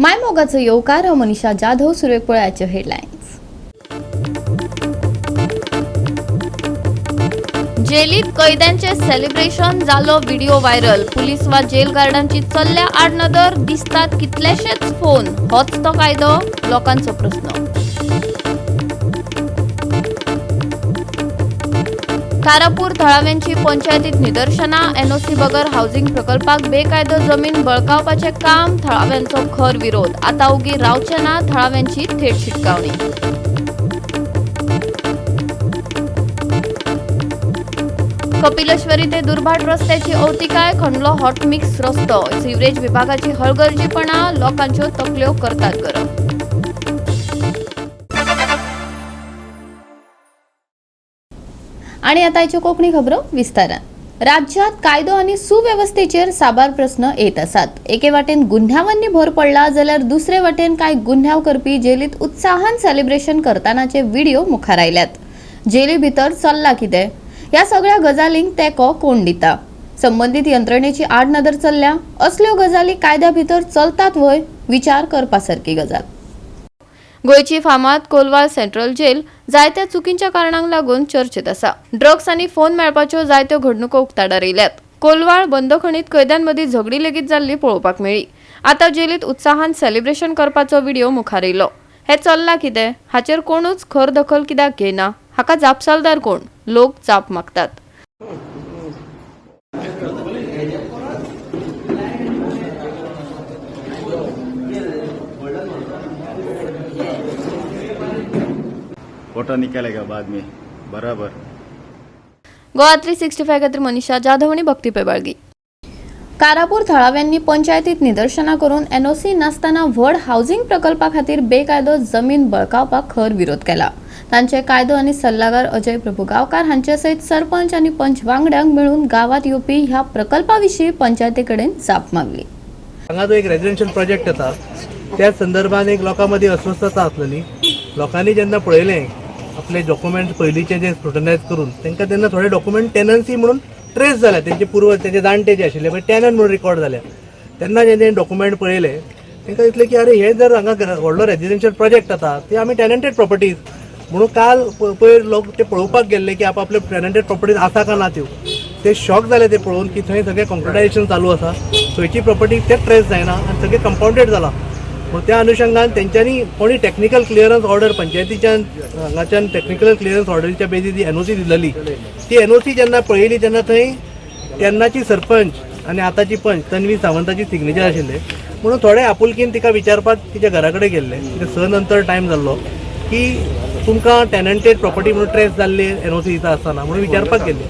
मायमोगाचं येवकार मनीषा जाधव सुरेख पळयाचे headlines. जेलीत कैद्यांचे celebration जालो व्हिडिओ व्हायरल। पुलिस वा जेल गार्डांची चल्ल्या आडनदर दिसतात कितलेशेच फोन। होच तो कायदो लोकांचो प्रश्न। कारापूर थळाव्यांची पंचायतीत निदर्शना। एनओसी बगर हाऊसिंग प्रकल्पाक बेकायदो जमीन बळकावपाचे काम। थळाव्यांचो खर विरोध। आता उगी रावचे ना थळाव्यांची थेट शिटकावणी। कपिलेश्वरी ते दुर्भाट रस्त्याची अवतिकाय। खणलो हॉट मिक्स रस्तो। सिवरेज विभागाची हलगर्जीपणा। लोकांच्यो तकल्यो करतात गरम। आणि आताच्यो कोंकणी खबरो विस्तारान। राज्यात कायदो आनी सुव्यवस्थेचेर साबार प्रश्न येत आसात। एके वाटेन गुन्ह्यांवरनी भर पडला जाल्यार दुसरे वाटेन कांय गुन्ह्यांव करपी जेलीत उत्साहान सेलिब्रेशन करतानाचे व्हिडिओ मुखार आयल्यात। जेली भितर चल्ला कितें ह्या सगळ्या गजालींक तेंको कोण दिता? संबंधित यंत्रणेची आडनदर चल्ल्या? असल्यो गजाली कायद्या भितर चलतात वय? विचार करपासारकी गजाल। गोयची फामाद कोलवाळ सेंट्रल जेल जायत्या चुकींच्या कारणांक लागून चर्चेत आसा। ड्रग्स आनी फोन मेळपाच्यो जायत्यो घडणुको उक्ताडार येयल्यात। कोलवाळ बंदखणीत कैद्यांमदीं झगडी लेगीत जाल्ली पळोवपाक मेळ्ळी। आता जेलीत उत्साहान सेलिब्रेशन करपाचो व्हिडिओ मुखार येयलो। हे चल्ला कितें हाचेर कोणूच खर दखल कित्याक घेयना? हाका जापसालदार कोण? लोक जाप मागतात। फोटो निकालेगा बाद में बराबर। गोवा 365 खातीर मनीषा जाधव आणि भक्ती पेबाळगी। कारापूर थळाव्यांनी पंचायतीत निदर्शना करून एनओसी नासतना व्हड हाऊसिंग प्रकल्पा खातीर बेकायदो जमीन बळकावपाक खर विरोध केला। तांचे कायदो आनी सल्लागार अजय प्रभुगांवकार हांचे सयत सरपंच आनी पंच वांगड्यांक मेळून गावात येवपी ह्या प्रकल्पाविशीं पंचायती कडेन जाप मागली। हांगा जो एक रेजिडेन्शियल प्रोजेक्ट येता त्या संदर्भात एक लोकांमध्ये अस्वस्थता आसलेली। लोकांनी जेन्ना पळयलें आपले डॉक्युमेंट्स पयलींचे जे स्क्रुटनायज करून तांकां तेन्ना थोडे डॉक्युमेंट टेनन्सी म्हणून ट्रेस जाल्या। तेंचे पूर्वज तेंचे जाणटे जे आशिल्ले पळय टेनंट म्हणून रिकॉर्ड जाल्या। तेन्ना जेन्ना डॉक्युमेंट पळयले तांकां दिसलें की अरे हे जर हांगा व्हडलो रेजिडेन्शियल प्रोजेक्ट आसा ते आमी टेनंटेड प्रॉपर्टीज म्हणून काल पयर लोक ते पळोवपाक गेल्ले की आपले टेनंटेड प्रॉपर्टीज आसा का ना त्यो। ते शॉक जाले ते पळोवन की थंय सगळें कॉन्क्रिटायझेशन चालू आसा। थंयची प्रॉपर्टी ते ट्रेस जायना आनी सगळें कंपाउंडेड जाला। मग त्या अनुषंगान तेंच्यांनी कोणी टेक्निकल क्लियरन्स ऑर्डर पंचायतीच्यान हांगाच्यान टेक्निकल क्लियरन्स ऑर्डरीच्या बेजीस जी एनओसी दिलेली ती एनओसी जेन्ना पळयली तेन्ना थंय तेन्नाची सरपंच आनी आतांची पंच तन्वी सावंताची सिग्नेचर आशिल्ले। म्हणून थोडे आपुलकीन तिका विचारपाक तिच्या घरा कडेन गेल्ले। स नंतर टायम जाल्लो की तुमकां टेनंटेड प्रॉपर्टी म्हणून ट्रेस जाल्ली एनओसी दिता आसतना म्हणून विचारपाक गेल्ले।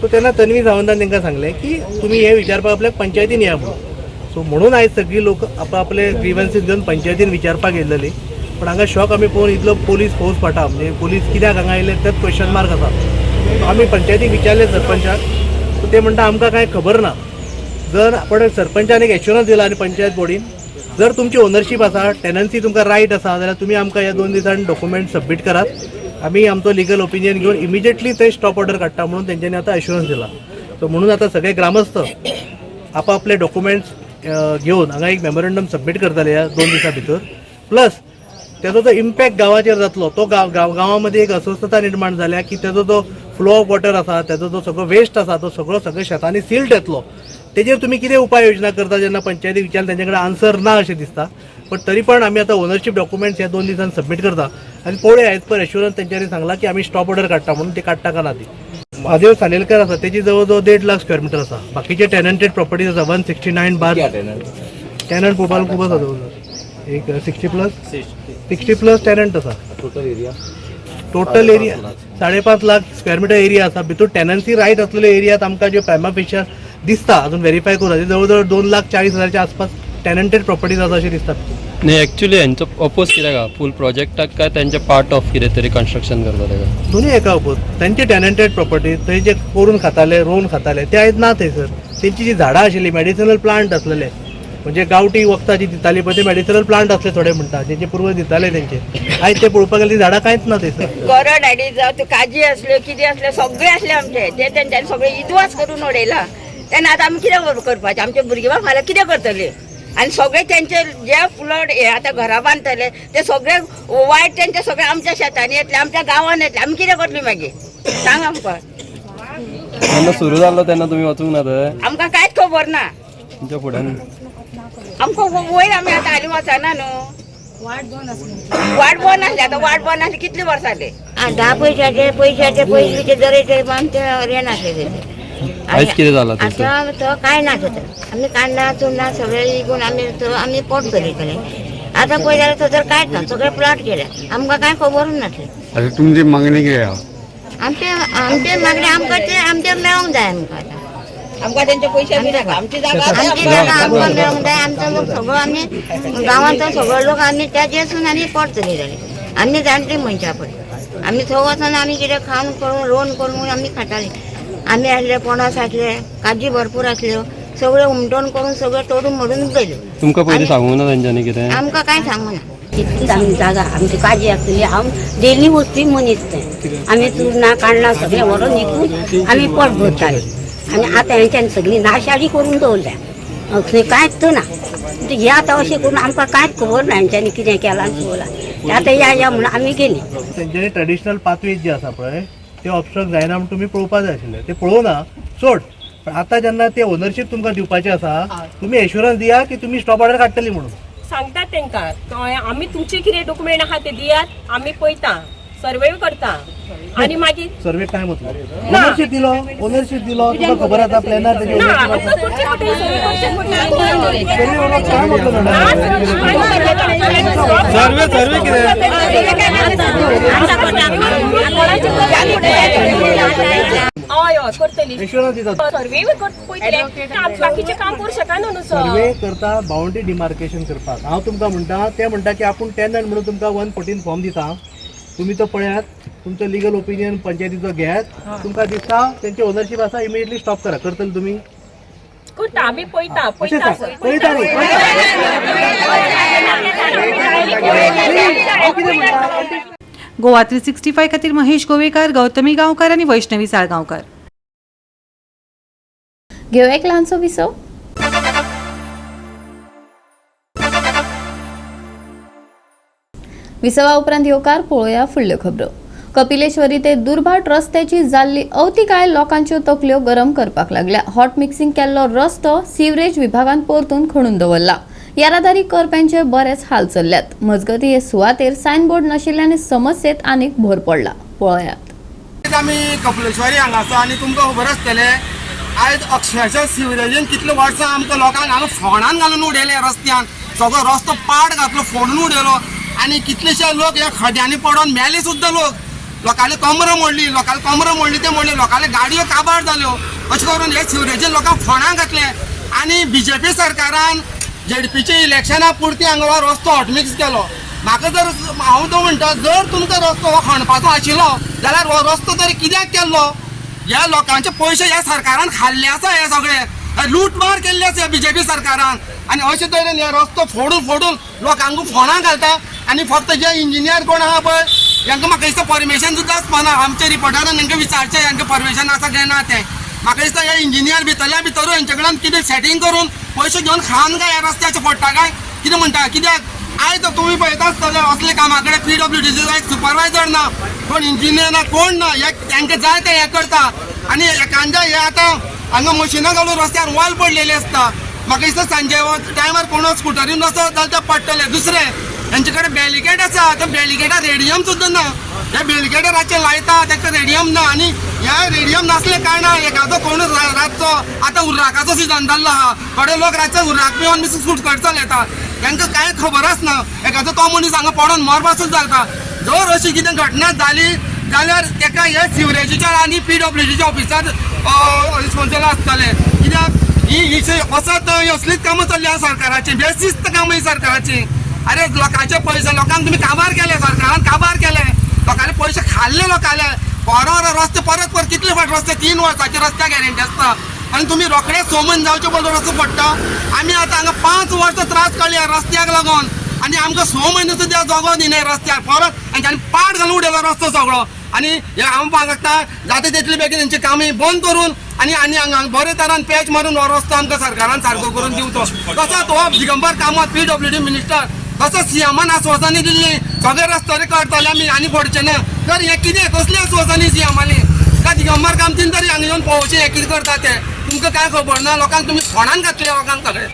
सो तेन्ना तन्वी सावंतान तांकां सांगलें की तुमी हे विचारपाक आपल्याक पंचायतीन या म्हणून। सो म्हणून आयज सगळी लोक आपले ग्रीवन्सीस घेवन पंचायतीन विचारपाक येयलेली। पण हांगा शॉक आमी पळोवन इतलो पोलीस फौज पाटा म्हणजे पोलीस कित्याक हांगा येयले तेच क्वेश्चन मार्क आसा। आमी पंचायतीक विचारले सरपंचाक सो ते म्हणटा आमकां कांय खबर ना। जर आपण सरपंचान एक एश्युरन्स दिला आनी पंचायत बॉडीन जर तुमची ओनरशीप आसा टेनन्सी तुमकां रायट आसा जाल्यार तुमी आमकां ह्या 2 दिसांनी डॉक्युमेंट सबमीट करात। आमी आमचो लिगल ओपिनियन घेवन इमिजिएटली थंय स्टॉप ऑर्डर काडटा म्हणून तेंच्यांनी आतां एश्युरन्स दिला। सो म्हणून आतां सगळे ग्रामस्थ आपले डॉक्युमेंट्स घेवन हांगा एक मेमोरंडम सबमीट करतले ह्या 2 दिसां भितर। प्लस तेजो जो इम्पॅक्ट गांवाचेर जातलो तो गांवा मदीं एक अस्वस्थता निर्माण जाल्या की तेजो जो फ्लो ऑफ वॉटर आसा तेजो जो सगळो वेस्ट आसा तो सगळे शेतांनी सिल्ट येतलो। तेजेर तुमी कितें उपाय योजना करता जेन्ना पंचायतीक विचारलें तेंचे कडेन आन्सर ना अशें दिसता। पण तरी पण आमी आतां ओनरशीप डॉक्युमेंट्स ह्या 2 दिसांनी सबमीट करता आनी पळोवया एज पर एश्युरन्स तेंच्यांनी सांगलां की आमी स्टॉप ऑर्डर काडटा म्हणून ती काडटा का ना ती। महादेव सालेलकर आसा तेजी जवळ जवळ 1.5 लाख स्क्वेअर मिटर आसा। बाकीचे टेनंटेड प्रॉपर्टीज आसा 169 बार टेनंट पोपाल खूब आसा जवळ एक 60 प्लस टेनंट आसा। Total area 5.5 lakh square meter area आसा। भितर टेनन्सी रायट असलेल्या एरियात आमकां ज्यो प्रायमा फेशियल दिसता अजून व्हेरीफाय करूं जवळ जवळ 2,40,000च्या आसपास टेनंटेड प्रॉपर्टीज आसा अशें दिसता। नाही ॲक्च्युली यांचं अपोज कित्याक हा फूल प्रोजेक्टाक काय त्यांचे पार्ट ऑफ कितें तरी कन्स्ट्रक्शन करता तेका दोन्ही एका अपोज तांचे टेनंटेड प्रॉपर्टीज थंय जे करून खाताले रोवन खाताले ते आयज ना थंयसर। तेंची जी झाडां आशिल्ली मेडिसिनल प्लांट असलेले म्हणजे गांवठी वखदां जी दिताली पळय ते मेडिसिनल प्लांट असले थोडे म्हणटा जेंचे पूर्वज दिताले तेंचे आयज ते पळोवपाक गेले ती झाडां कांयच ना थंयसर। गरड आडी जावं काजी असल्यो कितें असलें सगळें असलें आमचें ते तेंच्यांनी सगळें इद्वास करून उडयला। तेन्ना आतां आमी कितें करपाचें? आमचे भुरगीं फाल्यां कितें करतले? आणि सगळे त्यांचे जे फ्लड हे आता घरा बांधतले ते सगळे वायट त्यांचे सगळे आमच्या शेतांनी येतले, आमच्या गांवांत येतले. आमी कितें करतली मागीर सांग आमकां. तेन्ना सुरू जाल्लो तेन्ना तुमी वचूंक ना थंय आमकां कांयच खबर ना. तुमच्या फुड्यान आमकां वयर आमी आतां हालीं वचना न्हू. वाट बंद आसली. आतां वाट बंद आसली कितले वर्स जाले. 10 पैशाचे पयलींचे दरेचे आमचे रेन आसले. आयज कितें जालां थंयसर? आता तो काय ना आम्ही कांदा चुन्ना सगळे विकून आम्ही पोट चलयतले. आता पळय जाल्यार थंयसर कांयच ना, सगळे प्लॉट केले. आमकां कांय खबरूच नासले. आता तुमची मागणी कितें आहा? आमचे मागणी आमचे मेळोंक जाय. आमकां तेंचे पयशे बी नाका. आमची जागा आमकां मेळोंक जाय. आमचो लोक सगळो आमी गांवांचो सगळो लोक आमी त्याचेसून आमी पोट चलयताले. आमी जाणटी मनशां पळय. आमी थंय वचून आमी कितें खावन करून रोवन करून आमी खाताली. आमी आसले पणस आसले, काजी भरपूर आसल्यो, सगळे उमटोन करून सगळे तोडून मोडून गेल्यो. तुमकां पयलीं सांगूंक ना तेंच्यांनी कितें? आमकां कांय सांगू ना. इतकी चांगली जागा आमची काजी आसली. हांव डेली वस्ती मनीस तें आमी चुरना कांडला सगळें व्हरून विकून आमी पोट भरताली. आनी आतां हेंच्यांनी सगळी नाशाडी करून दवरल्या. थंय कांयच ना. हे आतां अशें करून आमकां कांयच खबर ना हेंच्यांनी कितें केलां आनी पळोवलां. आतां या म्हणून आमी गेली. तेंच्यांनी ट्रेडिशनल पाथवेज जे आसा पळय ते ऑब्स्ट्रक्ट जायना म्हणून तुमी पळोवपा जाय आशिल्ले. ते पळोवना सोड. पण आतां जेन्ना ते ओनरशीप तुमकां दिवपाचें आसा तुमी एश्युरन्स दिया की तुमी स्टॉप ऑर्डर काडटली म्हणून. सांगतात तांकां आमी तुमचे कितें डॉक्युमेंट आहा ते दियात, आमी पळयता, सर्वे करता आणि मागीर सर्वे काय मतलब ओनरशीप दिलो तुका खबर आसा प्लॅनार तेजे ना, ownership आमकां आसा. करचें पडटलें, सर्वे करचें पडटलें. सर्वे वाला काय मतलब सर्वे हय हय करतली. एश्युरन्स दिता. सर्वे पळयतले, बाकीचें काम करूं शकना न्हू सर. सर्वे करता बाउंड्री डिमार्केशन करपाक. हांव तुमकां म्हणटा ते म्हणटा की आपूण टेनंट म्हणून तुमकां 114 फॉर्म दिता. तुम्ही तो पळयात, तुमचो लिगल ओपिनियन पंचायतीचो घेयात. तुमकां दिसता तेंची ओनरशीप आसा इमिडिएटली स्टॉप करा. करतले तुमी? करता, आमी पळयता अशें पळयता सांग. पळयता न्ही. हांव कितें म्हणटा गोवा 365 खातीर महेश गोवेकार, गौतमी गांवकार आणि वैष्णवी साळगांवकर. घेऊ एक ल्हानसो विसव. विसवा उपरांत येवकार पळोवया फुडल्यो खबरो. कपिलेश्वरी ते दुर्भाट रस्त्याची जाल्ली अवतिकाय लोकांच्यो तकल्यो गरम करपाक लागल्या. हॉट मिक्सिंग केल्लो रस्तो सिवरेज विभागान परतून खणून दवरला. येरादारी करप्यांचे बरेच हाल चल्ल्यात. मजगती हे सुवातेर सायनबोर्ड नाशिल्ल्याने समस्येत आनीक भर पडला. पळयात. आमी कपिलेश्वरी हांगासर आनी तुमकां खबर आसतलें आयज अक्षरशः सिवरेजीन कितले वर्सां आमकां लोकांक हांगा फोंडान घालून उडयले रस्त्यान. सगळो रस्तो पाड घातलो, फोडून उडयलो आनी कितलेशे लोक ह्या खड्यांनी पडोन मेले सुद्दां लोक. लोकांनी कमरां मोडली ते मोडले. लोकांनी गाडयो काबार जाल्यो. अशें करून हे सिवरेजीन लोकांक फोंडान घातले. आनी बीजेपी सरकारान जेडपीचे इलेक्शना पुरती हांगा हो रस्तो हॉटमिक्स केलो. म्हाका जर हांव तो म्हणटा जर तुमकां रस्तो हो खणपाचो आशिल्लो जाल्यार हो रस्तो तरी कित्याक केल्लो? ह्या लोकांचे पयशे ह्या सरकारान खाल्ले आसा. हे सगळे लूटमार केल्ली आसा बीजेपी सरकारान. आनी अशे तरेन हे रस्तो फोडून लोकांक फोंडां घालता. आनी फक्त जे इंजिनियर कोण आहा पळय हांकां म्हाका दिसता परमिशन सुद्दां आसपाना. आमच्या रिपोर्टरान हांकां विचारचें हांकां परमिशन आसा काय ना तें. म्हाका दिसता हे इंजिनियर भितरल्या भितर हेंचे कडल्यान कितें सेटींग करून पयशे घेवन खावन काय ह्या रस्त्याचे फोडटा काय कितें म्हणटा? कित्याक आयज तुमी पळयता आसतले असले कामा कडेन PWDचो एक सुपरवायझर ना, कोण इंजिनियर ना, कोण ना. तांकां जाय ते हें करता. आनी एखाद्या हे आतां हांगा मशिनां घालून रस्त्यार वॉल पडलेली आसता. म्हाका दिसता सांजे टायमार कोण स्कुटरीन वचत जाल्यार ते पडटले. दुसरे हेंचे कडेन बॅरिकेड आसा, त्या बॅरिकेडार रेडियम सुद्दां ना. हे बॅरिकेडाराचेर लायता ताका रेडियम ना. आनी ह्या रेडियम नासले कारणान एखादो कोण रातचो आतां उर्राकाचो सिजन जाल्लो आहा. थोडे लोक रातचे उर्राक पिवन बी स्कूटर चलयतात. तांकां कांय खबर आसना. एखादो तो मनीस हांगा पडोन मरपासून जाता. जर अशी कितें घटना जाली जाल्यार ताका हे सिवरेजीच्या आनी PWDच्या ऑफिसार रिस्पॉन्सिबल आसतले. कित्याक ही वसत असलीच कामां चल्ली आसा सरकाराची. बेशिस्त कामां ही सरकाराची. अरे लोकांचे पयशे लोकांक तुमी काबार केले, सरकारान काबार केले. लोकांनी पयशे खाल्ले लोकांले. बरोबर रस्ते परत कितले फाट रस्ते 3 वर्साचे रस्त्या गॅरंटी आसता. आनी तुमी रोखडे सोमन जावचे पडलो रस्तो पडटा. आमी आतां हांगा 5 वर्सां त्रास काडले रस्त्याक लागून. आनी आमकां 6 म्हयने सुद्दां जगो दिनाय रस्त्यार. परत हांच्यानी पाड घालून उडयलो रस्तो सगळो. आनी हे हांव सांगता जाता तितले बेगीन हेंची कामां बंद करून आणि हांगा बरे तरान पॅच मारून हो रस्तो आमकां सरकारान सारको करून दिवचो. तसोच हो दिगंबर कामत PWD मिनिस्टर तसो सीएमान आश्वासनी दिल्ली सगळे रस्ते काडटले आमी आनी पडचे ना. तर हे कितें कसली आश्वासनी सीएमानी का दिगंबर कामतीन तरी हांगा येवन पळोवचें हे कितें करता ते तुमकां काय खबर ना. लोकांक तुमी फोंडान घातले लोकांक सगळे.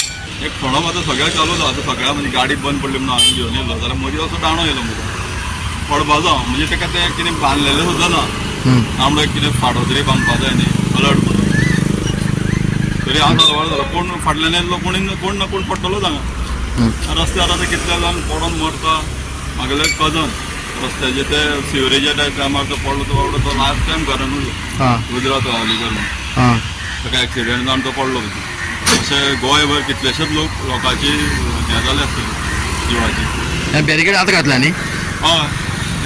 एक फोंडो आतां सगळ्या चालू आतां सगळ्या म्हणजे गाडी बंद पडली म्हणून हांवें घेवन येयलो जाल्यार मदीं असो दाणो येयलो मुगो पडपाचो. म्हणजे ताका तें कितें बांदलेलें सुद्दां ना. आमकां कितें फाटो तरी बांदपा जाय न्ही अलर्ट म्हणून. तरी हांव सारवार जालो कोण फाटल्यान येतलो कोण ना कोण पडटलोच हांगा. रस्त्यार आतां कितले जाण पडोन मरता. म्हागेले कजन रस्त्याचे ते सिवरेजा टायमार तो पडलो तो लास्ट टायम घरान गुजरात अलीगड ताका एक्सिडेंट जावन तो पडलो. अशें गोंयभर कितलेशेच लोकांची हें जाले आसतली जिवाची. बॅरिकेड आतां घातला न्ही. हय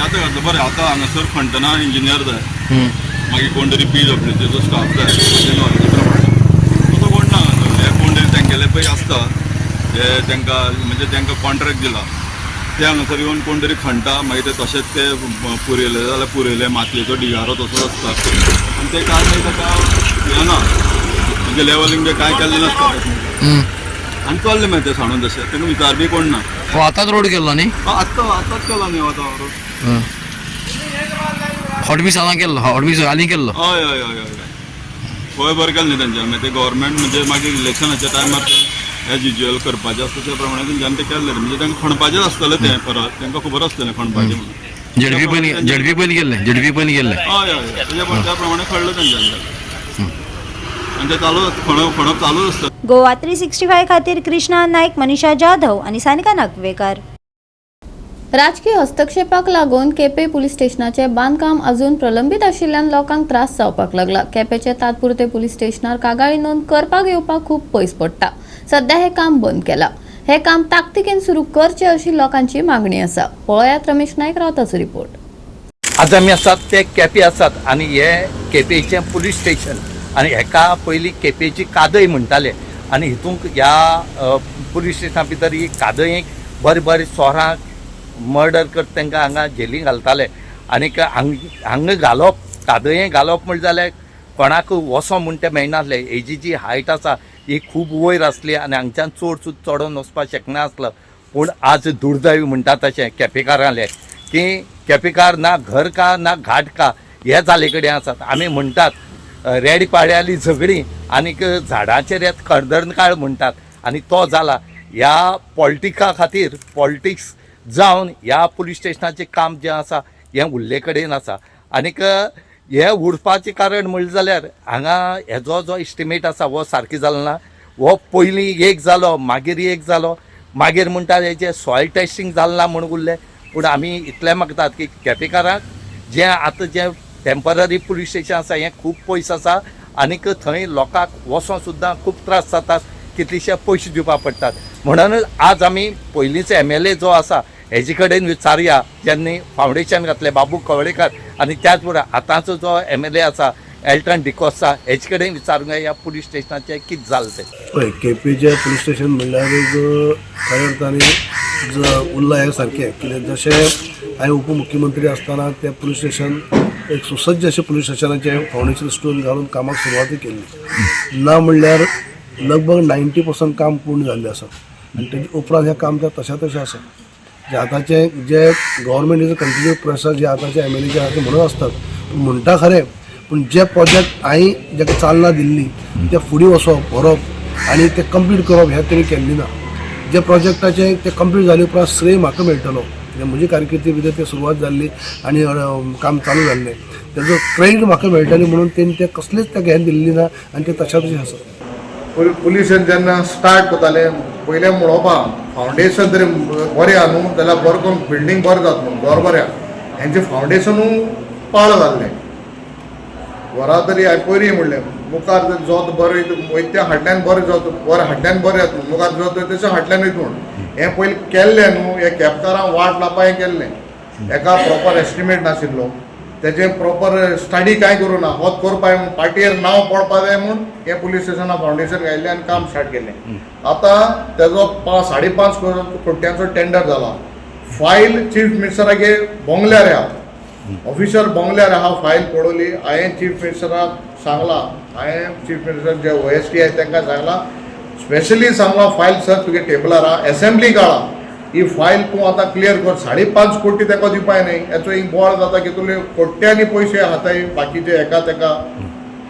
आतां घातलं बरें. आतां हांगासर खंटना इंजिनियर जाय मागीर कोण तरी PWDचो स्टाफ जाय तसो कोण ना. हे कोण तरी तेंगेले पळय आसता ते तांकां म्हणजे तांकां कॉन्ट्रॅक्ट दिला ते हांगासर येवन कोण तरी खणटा मागीर ते तशेंच ते पुरयले जाल्यार पुरयले. मातयेचो डिगारो तसोच आसता आनी ते कांय मागीर ताका हें ना म्हणजे लेवलिंग बी कांय केल्लें नासता आनी चल्ले मागीर ते सांडून तशें ताका विचार बी कोण ना. हो आतांच रोड केल्लो न्ही. आतांच केला न्ही आतां रोड. हॉटबीस हांगा केल्लो हॉटबीस हालीं केल्लो. हय हय हय हय गोंय बरें केलें न्ही तेंच्यान. मागीर ते गव्हर्मेंट म्हणजे मागीर इलेक्शनाच्या टायमार ते एज युज्युअल करपाचें आसता त्या प्रमाणे तेंच्यान ते केल्लें. म्हणजे तांकां खणपाचेंच आसतलें तें परत तांकां खबर आसतलें खणपाचें म्हणून. झेडपी पयलीं केल्लें. हय हय त्या प्रमाणे कळलं तेंच्यान आनी ते चालू खणप चालूच आसता. गोवा 365 खातीर कृष्णा नायक, मनीषा जाधव आणि सानिका नागवेकर. राजकीय हस्तक्षेपाक लागून केपें पुलीस स्टेशनाचे बांदकाम अजून प्रलंबीत आशिल्ल्यान लोकांक त्रास जावपाक लागला. केपेंचे तात्पुरते पुलीस स्टेशनार कागाळी नोंद करपाक येवपाक खूब पयस पडटा. सध्या हे काम बंद केलां. हे काम ताकतिकेन सुरू करचे अशी लोकांची मागणी आसा. पळयात रमेश नायक रावताचो रिपोर्ट. आज आमी आसात ते केपें आसात आनी हे केपेंचें पुलीस स्टेशन आनी हेका पयलीं केपेंची कादय म्हणटाले आनी हितूंक ह्या पुलीस स्टेशना भितर ही कादयेक बरें सोरांक मर्डर करता तांकां हांगा जेलीं घालताले. आनीक हांगा घालप कादयें घालप म्हणलें जाल्यार कोणाक वसो म्हूण तें मेळनासलें. हेजी जी हायट आसा ही खूब वयर आसली आनी हांगच्यान चडून वचपाक शकनासलो. पूण आज दुर्दैवी म्हणटा तशें केपेंकारांले की केपेंकार ना घर का ना घाट का हे जाले कडेन आसात. आमी म्हणटात रेड पाड्याली झगडीं आनीक झाडाचेर येत कर्दनकाळ म्हणटात आनी तो जाला. ह्या पॉलिटिका खातीर पॉलिटिक्स जावन ह्या पुलीस स्टेशनाचें काम जें आसा हें उरले कडेन आसा. आनीक हें उरपाचें कारण म्हणलें जाल्यार हांगा हेजो जो एस्टिमेट आसा हो सारकी जालो ना. हो पयलीं एक जालो मागीर एक जालो मागीर म्हणटा हेजें सॉयल टेस्टींग जालें ना म्हूण उरलें. पूण आमी इतलें मागतात की केपेंकाराक जें आतां जें टेम्पररी पुलीस स्टेशन आसा हें खूब पयस आसा आनीक थंय लोकांक वचों सुद्दां खूब त्रास जातात. कितलेशे पयशे दिवपाक पडटात. म्हणून आज आमी पयलींचो MLA जो आसा हेजे कडेन विचारया ज्यांनी फावंडेशन घातलें बाबू कवळेकर आनी त्याच बरोबर आतांचो जो MLA आसा एल्टन डिकोस्ता हेजे कडेन विचारूंक ह्या पुलीस स्टेशनाचें कितें जालें तें. पळय केपेंचें पुलीस स्टेशन म्हणल्यार खऱ्या अर्थान उरलां हें सारकें. कित्याक जशें हांवें उपमुख्यमंत्री आसतना तें पुलीस स्टेशन एक सुसज्ज अशें पुलीस स्टेशनाचें फावंडेशन स्टोन घालून कामाक सुरवातूय केल्ली ना म्हणल्यार लगभग 90% काम पूर्ण जाल्लें आसा आनी तेजे उपरांत हें काम तशें आसा. जे आतांचें जे government is a continue process जे आतांचे MLA जे आसा ते म्हणून आसतात म्हणटा खरें. पूण जे प्रोजेक्ट हांवें जेका चालना दिल्ली ते फुडें वचप व्हरप आनी ते कंप्लीट करप हें तेणी केल्लें ना. जे प्रोजेक्टाचे ते कंप्लीट जाले उपरांत श्रेय म्हाका मेळटलो. म्हजी कारकिर्दी भितर ते सुरवात जाल्ली आनी काम चालू जाल्लें तेजो क्रेडीट म्हाका मेळटलें म्हणून तेणी ते कसलेंच ताका हें दिल्ली ना आनी ते तशें आसा. पुलिसान जेन्ना स्टार्ट करताले पयलें म्हणोवपाक फावंडेशन तरी बरें आहा न्हू जाल्यार बरें करून बिल्डींग बरें जाता न्हू बरोबर हेंचें फावंडेशनूय पाड जाल्लें. वरा तरी हांवें पयलीं म्हणलें मुखार जोत बरें वयत्या हाटल्यान बरें जोत बरें हाटल्यान बरें येता मुखार जोत तशें हाटल्यान वयता म्हूण हें पयलीं केल्लें न्हू. हें केपेंकारांक वाट लावपा हें केल्लें. हेका प्रॉपर एस्टिमेट नाशिल्लो तेजें प्रॉपर स्टडी कांय करूं ना. होच करपा जाय म्हूण पाटयेर नांव पडपा जाय म्हूण हें पुलीस स्टेशना फावंडेशन घायलें आनी काम स्टार्ट केलें. आतां तेजो 5.5 कोट्यांचो टेंडर जाला. फायल चीफ मिनिस्टरागे बोंगल्यार आहा ऑफिशर बोंगल्यार आहा फायल पळोवली. हांवें चीफ मिनिस्टराक सांगला हांवें चीफ मिनिस्टर जे OST आहे तांकां सांगला स्पेशली सांगला फायल सर तुगे टेबलार आहा असेंब्ली काळा ही फायल तूं आतां क्लियर कर 5.5 कोटी ताका दिवपाय न्ही हेचो एक बोळ जाता की तुले कोट्यांनी पयशे हाताय बाकीचे एका तेका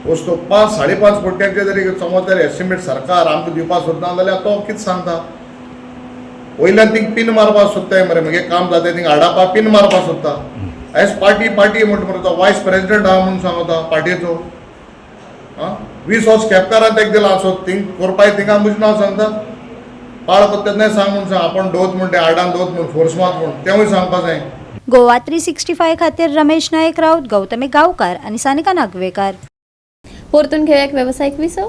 वस्तू 5.5 कोट्यांचे जरी समज जर एस्टिमेट सरकार आमकां दिवपाक सोदना जाल्यार तो कितें सांगता वयल्यान थिंग पिन मारपाक सोदताय मरे म्हगे काम जाता थिंग हाडापा पिन मारपाक सोदता एज पार्टी म्हणटा मरे तो वायस प्रेसिडेंट आहा म्हणून सांगता पार्टीचो 20 वर्स कॅपकारान तेका दिला असो थिंग करपाय थिंगा म्हजें नांव सांगता पाळ पत्तें सांग म्हणून सांग आपण दोत म्हण ते आडान दोत म्हण फोर्स मात म्हण तेवूय सांगपा जाय. गोवा 365 खातीर रमेश नायक राऊत, गौतमी गांवकार आणि सानिका नागवेकर. परतून घेऊया एक व्यावसायिक विसव.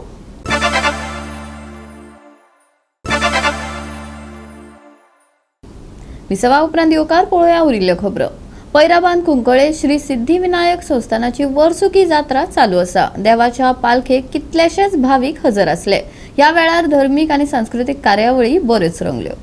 विसवा उपरांत येवकार पळोवया उरिल्ल्यो खबरो. पैराबांद कुंकळे श्री सिद्धिविनायक संस्थानाची वर्सुकी जात्रा चालू आसा. देवाच्या पालखेक कितलेशेच भाविक हजर आसले. या वेळार धर्मीक आणि सांस्कृतिक कार्यावळी बऱ्योच रंगल्यो.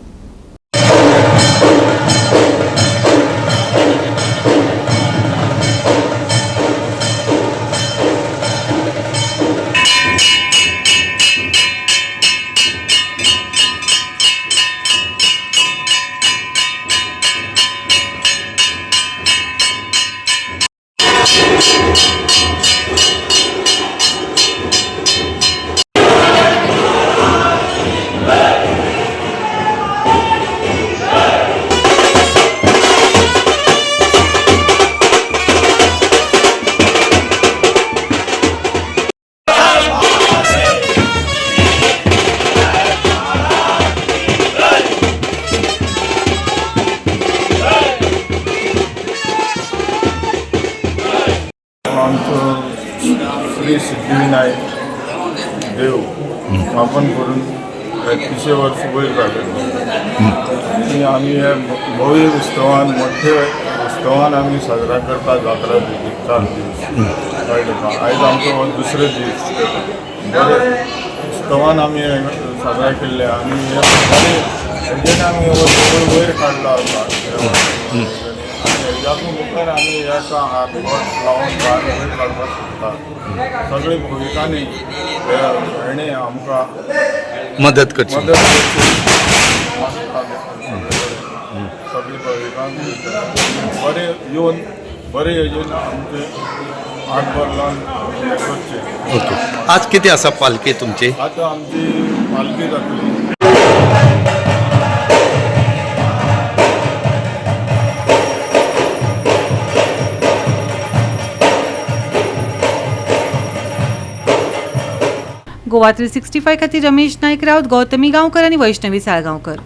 श्री सिद्धिविनायक देव स्थापन करून 31 वर्ष वयर जाले आमी हे भव्य उत्सवान मोठे उत्सवान आमी साजरा करता जात्रा 4 दीस आयज आमचो दुसरे दीस बरे उत्सवान आमी साजरा केल्ले आनी हे आमी वयर काडला आसा ह्यातून मुखार आमी एका हात लावून वयर काडपाक सोदता सगळे भुमिकांनी हेणे आमकां मदत करची सगळी भुमिकांक बरे येवन बरे हेजेन आमचे हातभर लावन हे करचे. ओके, आज किती आसा पालखी तुमची? आतां आमची पालखी जातली. गोवा 365 खातीर रमेश नायक राऊत, गौतमी गांवकर आणि Vaishnavi Salgaonkar.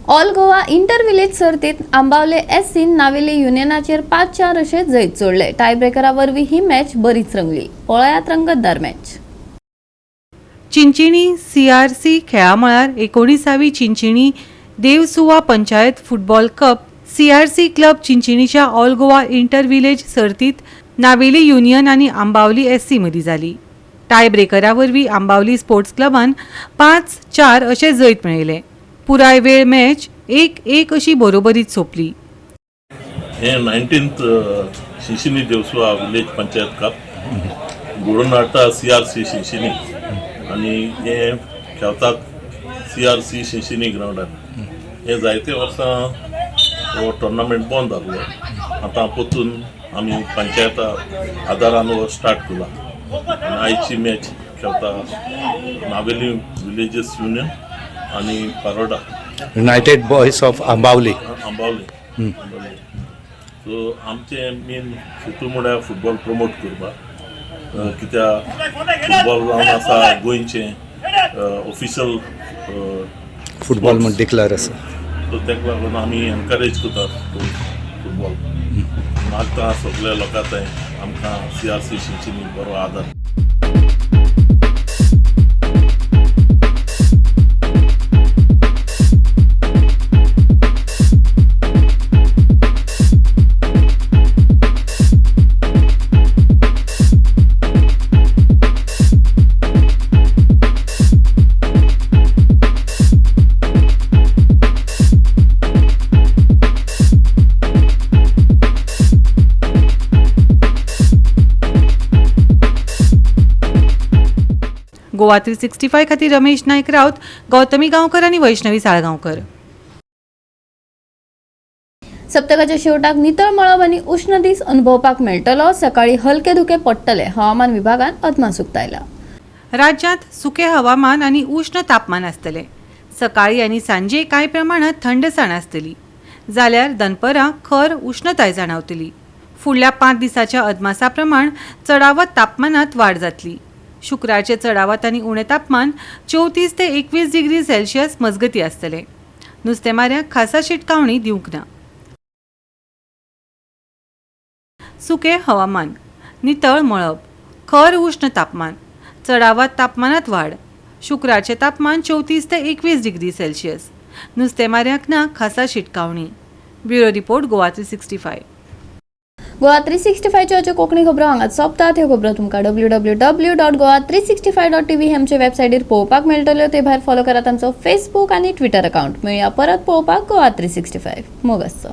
All Goa inter village सर्तीत आंबावले SC नावेली युनियनाचेर 5-4 अशे जैत जोडले. टाय ब्रेकरा वरवीं ही मॅच बरीच रंगली. पळयात रंगतदार मॅच. चिंचिणी CRC खेळा मळार 19वी चिंचिणी देवसुवा panchayat football cup CRC club चिंचिणीच्या ऑल गोवा इंटर विलेज सर्तीत नावेली युनियन आणि आंबावली SC मदीं जाली. टाय ब्रेकरा वरवीं आंबावली स्पोर्ट्स क्लबान 5-4 अशे जैत मेळयले. पुराय वेळ मॅच 1-1 अशी बरोबरीत सोंपली. हे 19th शिंशिनी देवसुवा विलेज पंचायत कप घडोवन हाडटा CRC शिंशिनी आनी हे खेळतात CRC शिंशिनी ग्रावंडार. हे जायते वर्सां हो टोर्नामेंट बंद जाल्लो. आतां परतून आमी पंचायता आदारान हो स्टार्ट केला आनी आयची मॅच खेळता नावेली विलेजेस युनियन आणि Paroda United boys of Ambavali. So आमचे मेन हेतू म्हळ्यार फुटबॉल प्रमोट करपाक कित्याक फुटबॉल जावन आसा गोंयचें ऑफिशियल फुटबॉल म्हण डिक्लेअर आसा. सो ताका लागून आमी एनकरेज करतात फुटबॉल. मागता सगळ्या लोकां थंय आमकां CRC शिंचिनी बरो आदार. गोवा 365 खातीर रमेश नायक रावत, गौतमी गांवकर आनी वैष्णवी साळगांवकर. सप्तकाच्या शेवटाक नितळ मळब आनी उष्ण दीस अनुभवपाक मेळटलो. सकाळी हलके धुके पडटले, हवामान विभागान अदमास उक्तायला. राज्यांत सुके हवामान आनी उष्ण तापमान आसतले. सकाळी आनी सांजे कांय प्रमाणात थंडसाण आसतली, जाल्यार दनपरां खर उष्णताय जाणवतली. फुडल्या 5 दिसाच्या अदमासा प्रमाण चडावत तापमानात वाड जातली. शुक्रारचे चडावत आनी उणें तापमान 34 ते 21 डिग्री सेल्सियस मजगती आसतले. नुस्तेमाऱ्यांक खासा शिटकावणी दिवंक ना. सुके हवामान, नितळ मळब, खर उष्ण तापमान, चडावत तापमानात वाड. शुक्रारचे तापमान 34 ते 21 डिग्री सेल्सियस. नुस्तेमाऱ्यांक ना खासा शिटकावणी. Bureau report Goa 365. गोवा 365च्यो अज्यो कोंकणी खबरो हांगाच सोंपतात. ह्यो खबरो तुमकां www.goa365.tv हे आमचे वेबसायटीर पळोवपाक मेळटल्यो. ते भायर फॉलो करात आमचो फेसबूक आनी ट्विटर अकाउंट. मेळुया परत पळोवपाक गोवा 365. मोग आसचो.